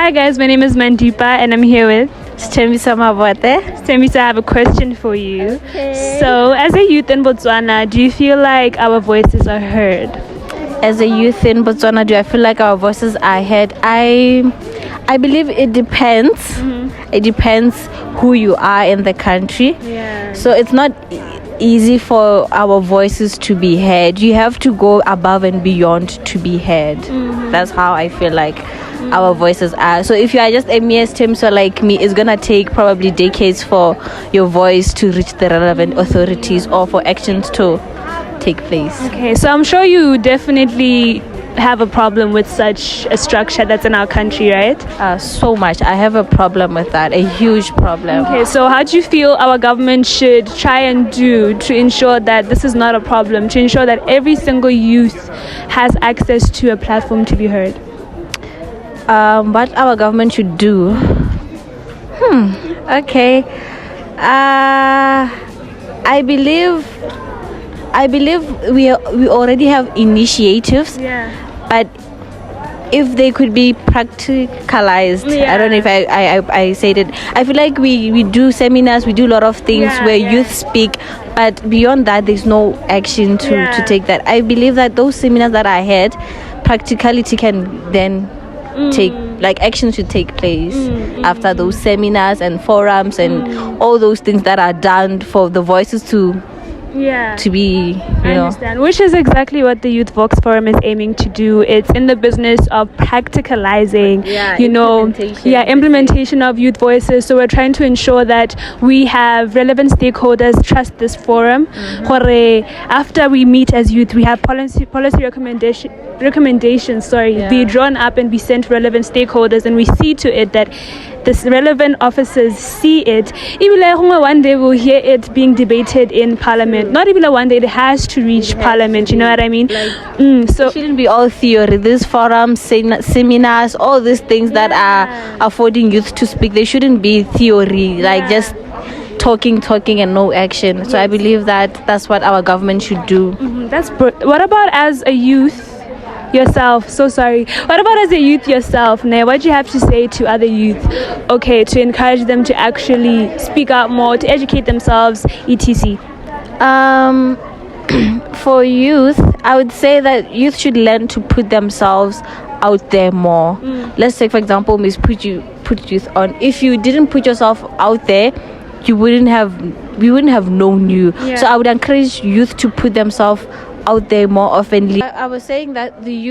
Hi guys, my name is Mandeepa and I'm here with Sthembisa Mabothe. Sthembisa. I have a question for you. Okay. So, as a youth in Botswana, do you feel like our voices are heard? As a youth in Botswana, do I feel like our voices are heard? I believe it depends. It depends who you are in the country. Yeah. So it's not easy for our voices to be heard. You have to go above and beyond to be heard. That's how I feel like our voices are. So if you are just a mere Sthembisa like me, it's gonna take probably decades for your voice to reach the relevant authorities or for actions to take place. Okay, so I'm sure you definitely have a problem with such a structure that's in our country, right? So much. I have a problem with that, a huge problem. Okay, so how do you feel our government should try and do to ensure that this is not a problem, to ensure that every single youth has access to a platform to be heard? What our government should do? Okay. I believe we already have initiatives. Yeah. But if they could be practicalized, I don't know if I said it. I feel like we do seminars, we do a lot of things where youth speak, but beyond that, there's no action to take that. I believe that those seminars that I had, practicality can then take, like action should take place after those seminars and forums and all those things that are done for the voices to be, I understand, which is exactly what the Youth Vox Forum is aiming to do. It's in the business of practicalizing, implementation of youth voices. So we're trying to ensure that we have relevant stakeholders trust this forum. After we meet as youth, we have policy recommendations be drawn up and be sent to relevant stakeholders, and we see to it that the relevant officers see it. One day we'll hear it being debated in Parliament. Not even one day, it has to reach Parliament. You know what I mean? So it shouldn't be all theory. These forums, seminars, all these things that are affording youth to speak, they shouldn't be theory, like just talking and no action. So I believe that that's what our government should do. What about as a youth yourself? What about as a youth yourself, Ne? What do you have to say to other youth? Okay, to encourage them to actually speak out more, to educate themselves, etc. For youth, I would say that youth should learn to put themselves out there more. Let's take, for example, Miss Put Youth on. If you didn't put yourself out there, we wouldn't have known you. So I would encourage youth to put themselves out there more often. I was saying that the youth